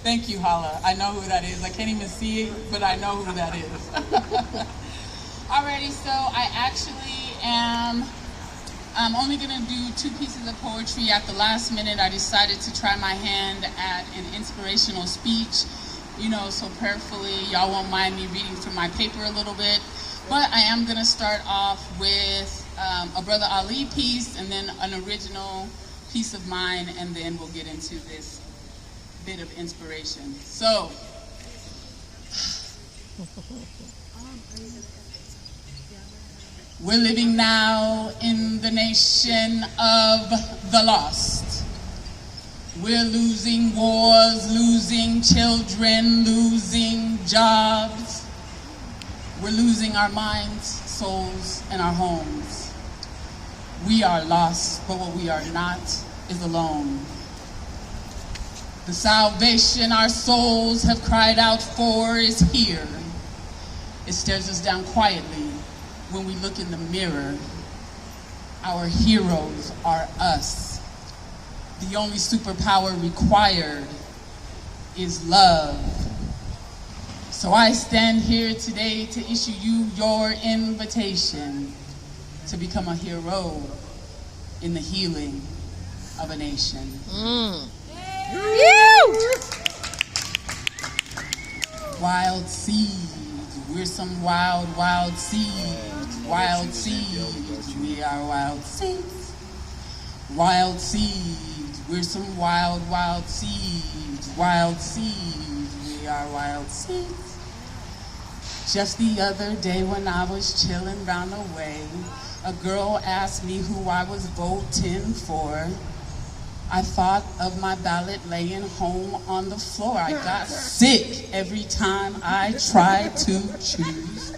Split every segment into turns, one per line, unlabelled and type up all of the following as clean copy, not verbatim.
Thank you, Hala. I know who that is. I can't even see it, but I know who that is. Alrighty, so I actually am I'm only going to do 2 pieces of poetry. At the last minute, I decided to try my hand at an inspirational speech, so prayerfully, y'all won't mind me reading from my paper a little bit. But I am going to start off with a Brother Ali piece, and then an original piece of mine, and then we'll get into this bit of inspiration. So, we're living now in the nation of the lost. We're losing wars, losing children, losing jobs. We're losing our minds, souls, and our homes. We are lost, but what we are not is alone. The salvation our souls have cried out for is here. It stares us down quietly when we look in the mirror. Our heroes are us. The only superpower required is love. So I stand here today to issue you your invitation to become a hero in the healing of a nation. Wild seeds, we're some wild, wild seeds. Wild seeds, we are wild seeds. Wild seeds, we're some wild, wild seeds. Wild seeds, we are wild seeds. Just the other day when I was chilling round the way, a girl asked me who I was voting for. I thought of my ballot laying home on the floor. I got sick every time I tried to choose.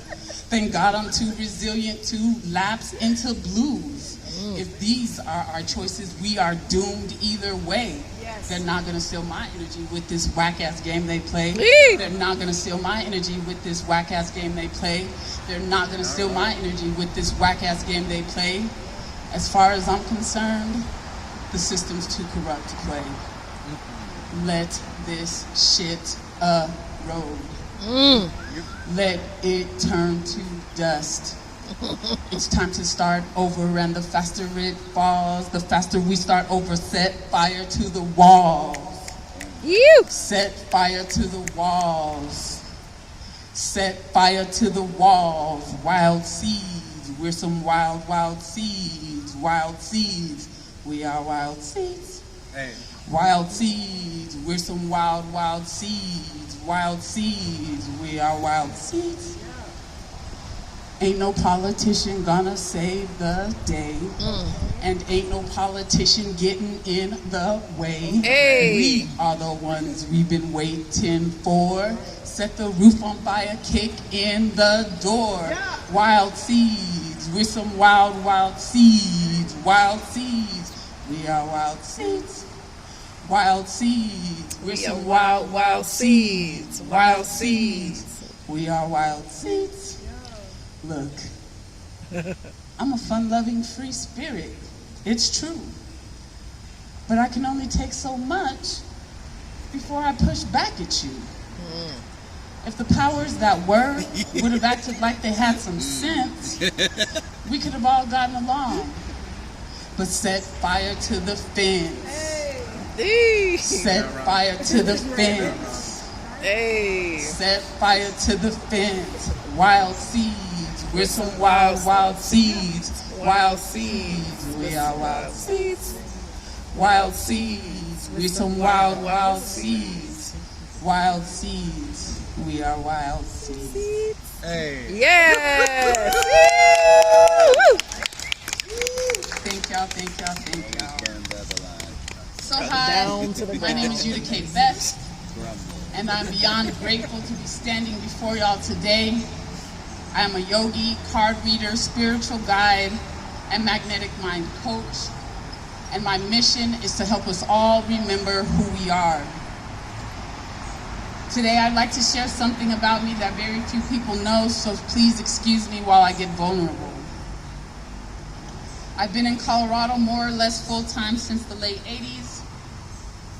Thank God I'm too resilient to lapse into blues. If these are our choices, we are doomed either way. They're not gonna steal my energy with this whack-ass game they play. They're not gonna steal my energy with this whack-ass game they play. They're not gonna steal my energy with this whack-ass game they play. As far as I'm concerned, the system's too corrupt to play. Let this shit erode. Let it turn to dust. It's time to start over, and the faster it falls, the faster we start over. Set fire to the walls. Set fire to the walls. Set fire to the walls. Wild seeds, we're some wild, wild seeds. Wild seeds, we are wild seeds. Wild seeds, we're some wild, wild seeds. Wild seeds, we are wild seeds. Ain't no politician gonna save the day. And ain't no politician getting in the way. We are the ones we've been waiting for. Set the roof on fire, kick in the door. Wild seeds, we're some wild, wild seeds. Wild seeds, we are wild seeds. Wild seeds, we're some wild, wild seeds. Wild seeds, we are wild seeds. Look, I'm a fun-loving free spirit. It's true. But I can only take so much before I push back at you. If the powers that were would have acted like they had some sense, we could have all gotten along. But set fire to the fence. Set fire to the fence. Set fire to the fence. Wild seeds. We're some wild, wild seeds. Wild seeds, we are wild seeds. Wild seeds, we're some wild, wild seeds. Wild seeds, we are wild seeds. Yes! Thank y'all, thank y'all, thank y'all. So hi, my name is Yuda K. Best, and I'm beyond grateful to be standing before y'all today. I am a yogi, card reader, spiritual guide, and magnetic mind coach. And my mission is to help us all remember who we are. Today I'd like to share something about me that very few people know, so please excuse me while I get vulnerable. I've been in Colorado more or less full-time since the late 80s.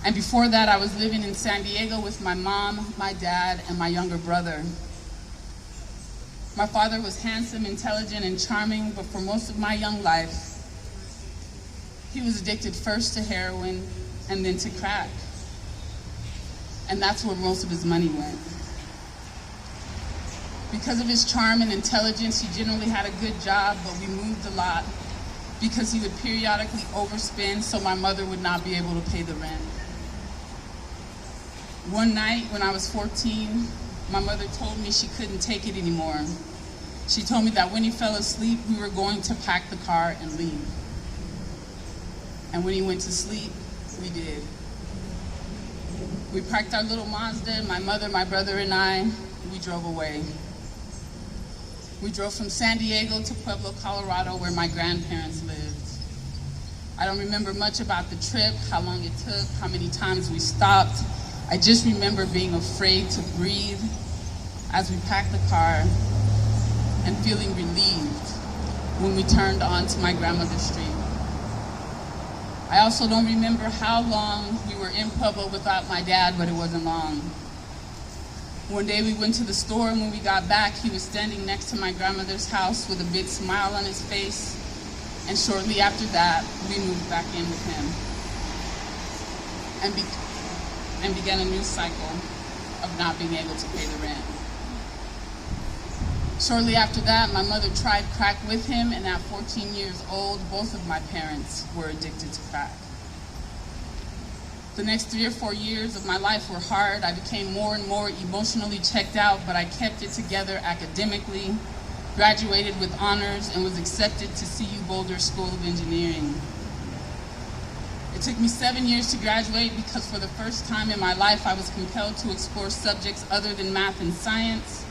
And before that, I was living in San Diego with my mom, my dad, and my younger brother. My father was handsome, intelligent, and charming, but for most of my young life, he was addicted first to heroin and then to crack. And that's where most of his money went. Because of his charm and intelligence, he generally had a good job, but we moved a lot because he would periodically overspend so my mother would not be able to pay the rent. One night when I was 14, my mother told me she couldn't take it anymore. She told me that when he fell asleep, we were going to pack the car and leave. And when he went to sleep, we did. We parked our little Mazda, and my mother, my brother, and I, we drove away. We drove from San Diego to Pueblo, Colorado, where my grandparents lived. I don't remember much about the trip, how long it took, how many times we stopped. I just remember being afraid to breathe as we packed the car and feeling relieved when we turned onto my grandmother's street. I also don't remember how long we were in Pueblo without my dad, but it wasn't long. One day we went to the store, and when we got back, he was standing next to my grandmother's house with a big smile on his face. And shortly after that, we moved back in with him and began a new cycle of not being able to pay the rent. Shortly after that, my mother tried crack with him, and at 14 years old, both of my parents were addicted to crack. The next 3 or 4 years of my life were hard. I became more and more emotionally checked out, but I kept it together academically, graduated with honors, and was accepted to CU Boulder School of Engineering. It took me 7 years to graduate because for the first time in my life, I was compelled to explore subjects other than math and science.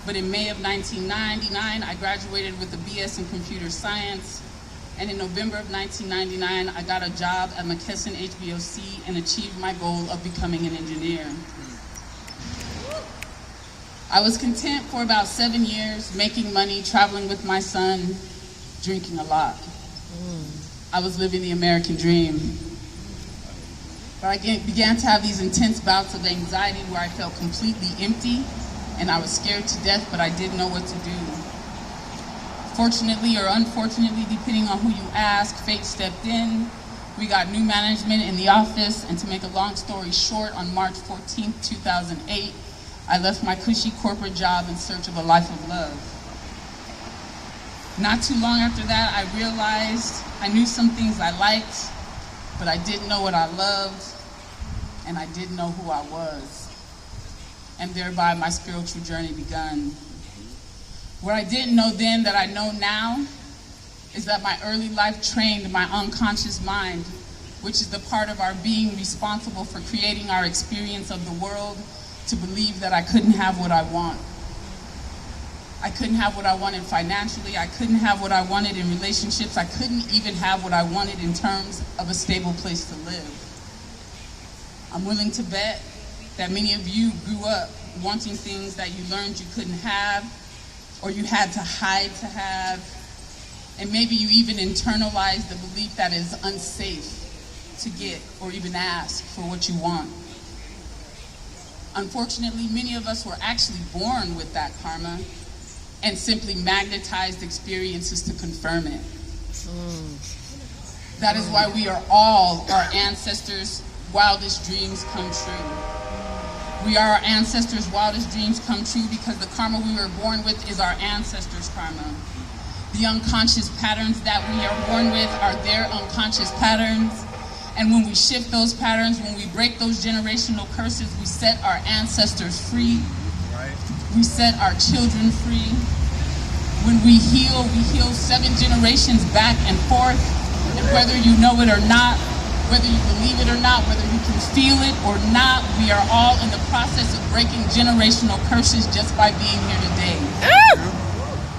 But in May of 1999, I graduated with a BS in computer science. And in November of 1999, I got a job at McKesson HBOC and achieved my goal of becoming an engineer. I was content for about 7 years, making money, traveling with my son, drinking a lot. I was living the American dream. But I began to have these intense bouts of anxiety where I felt completely empty, and I was scared to death, but I didn't know what to do. Fortunately or unfortunately, depending on who you ask, fate stepped in. We got new management in the office, and to make a long story short, on March 14th, 2008, I left my cushy corporate job in search of a life of love. Not too long after that, I realized I knew some things I liked, but I didn't know what I loved, and I didn't know who I was. And thereby my spiritual journey begun. What I didn't know then that I know now is that my early life trained my unconscious mind, which is the part of our being responsible for creating our experience of the world, to believe that I couldn't have what I want. I couldn't have what I wanted financially. I couldn't have what I wanted in relationships. I couldn't even have what I wanted in terms of a stable place to live. I'm willing to bet that many of you grew up wanting things that you learned you couldn't have, or you had to hide to have, and maybe you even internalized the belief that it's unsafe to get or even ask for what you want. Unfortunately, many of us were actually born with that karma and simply magnetized experiences to confirm it. That is why we are all our ancestors' wildest dreams come true. We are our ancestors' wildest dreams come true because the karma we were born with is our ancestors' karma. The unconscious patterns that we are born with are their unconscious patterns. And when we shift those patterns, when we break those generational curses, we set our ancestors free. We set our children free. When we heal 7 generations back and forth. And whether you know it or not, whether you believe it or not, whether you can feel it or not, we are all in the process of breaking generational curses just by being here today.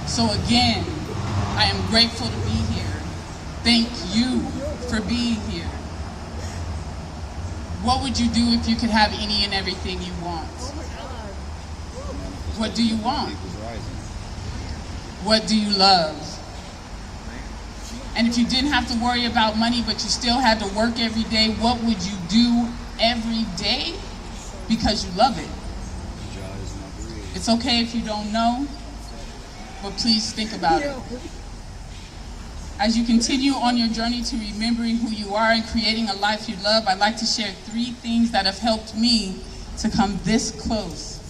So again, I am grateful to be here. Thank you for being here. What would you do if you could have any and everything you want? What do you want? What do you love? And if you didn't have to worry about money, but you still had to work every day, what would you do every day because you love it. It's okay if you don't know, but please think about it. As you continue on your journey to remembering who you are and creating a life you love, I'd like to share 3 things that have helped me to come this close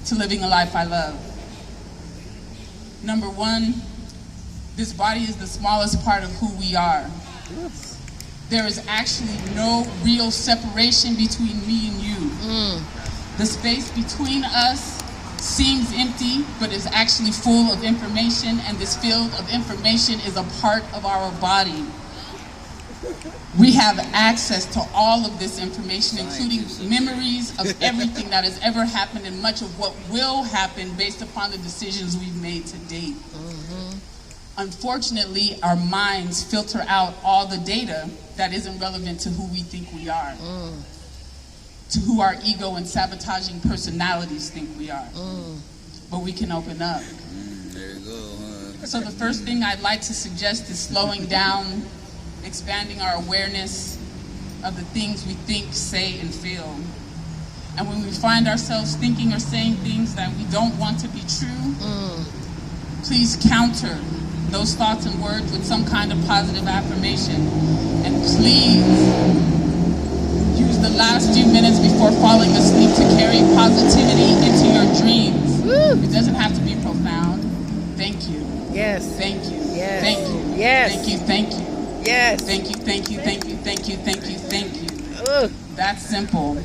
to living a life I love. Number 1, this body is the smallest part of who we are. There is actually no real separation between me and you. The space between us seems empty, but is actually full of information, and this field of information is a part of our body. We have access to all of this information, including memories of everything that has ever happened and much of what will happen based upon the decisions we've made to date. Unfortunately, our minds filter out all the data that isn't relevant to who we think we are, to who our ego and sabotaging personalities think we are. But we can open up.
There you go,
So the first thing I'd like to suggest is slowing down, expanding our awareness of the things we think, say, and feel. And when we find ourselves thinking or saying things that we don't want to be true, please counter those thoughts and words with some kind of positive affirmation. And please use the last few minutes before falling asleep to carry positivity into your dreams. It doesn't have to be profound. Thank you.
Yes.
Thank you.
Yes.
Thank you.
Yes.
Thank you. Thank you.
Yes.
Thank you. Thank you. Thank you. Thank you. Thank you. Thank you.
Ugh.
That's simple.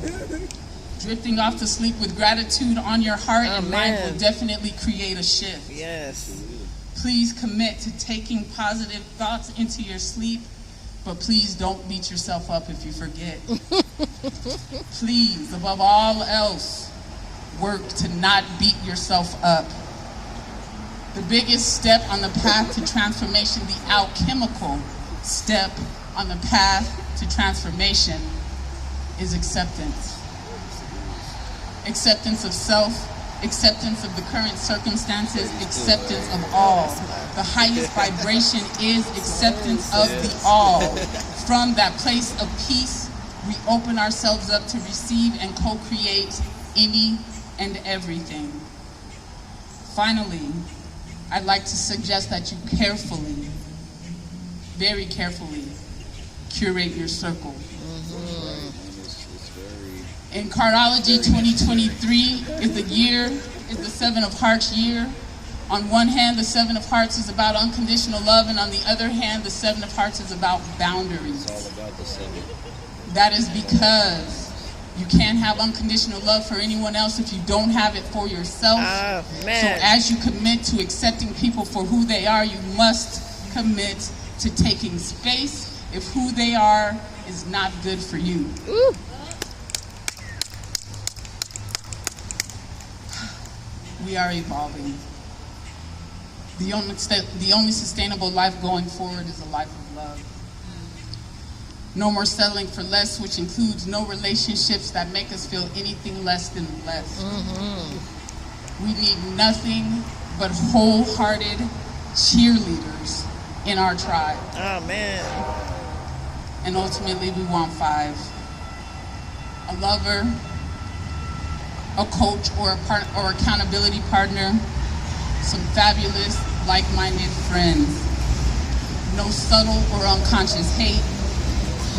Drifting off to sleep with gratitude on your heart and mind will definitely create a shift.
Yes.
Please commit to taking positive thoughts into your sleep, but please don't beat yourself up if you forget. Please, above all else, work to not beat yourself up. The biggest step on the path to transformation, the alchemical step on the path to transformation, is acceptance. Acceptance of self, acceptance of the current circumstances, acceptance of all. The highest vibration is acceptance of the all. From that place of peace, we open ourselves up to receive and co-create any and everything. Finally, I'd like to suggest that you carefully, very carefully, curate your circle. In Cardology 2023 is the 7 of Hearts year. On one hand, the 7 of Hearts is about unconditional love, and on the other hand, the 7 of Hearts is about boundaries.
It's all about the 7.
That is because you can't have unconditional love for anyone else if you don't have it for yourself. So as you commit to accepting people for who they are, you must commit to taking space if who they are is not good for you.
Ooh.
We are evolving. The only sustainable life going forward is a life of love. No more settling for less, which includes no relationships that make us feel anything less than less. We need nothing but wholehearted cheerleaders in our tribe.
Amen.
And ultimately, we want 5. A lover, a coach or a partner or accountability partner, some fabulous, like-minded friends. No subtle or unconscious hate,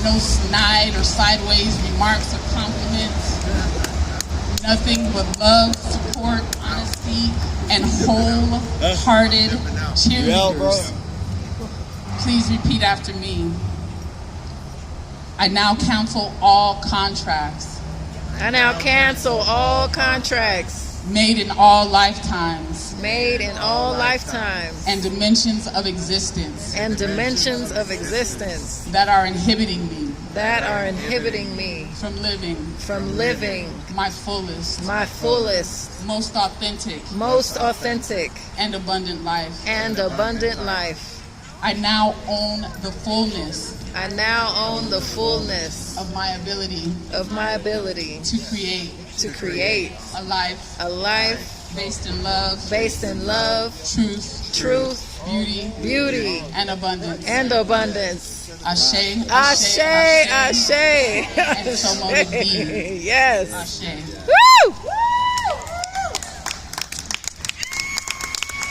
no snide or sideways remarks or compliments. Nothing but love, support, honesty, and wholehearted cheerleaders. Please repeat after me. I now cancel all contracts.
I now cancel all contracts
made in all lifetimes
made in all lifetimes
and dimensions of existence
and dimensions of existence
that are inhibiting me from living my fullest, most authentic and abundant life. I now own the fullness of my ability to create a life based in love, truth, beauty,
and abundance.
Ashe,
Ashe, ashe,
and so mote it be.
Yes.
Ashe.
Woo!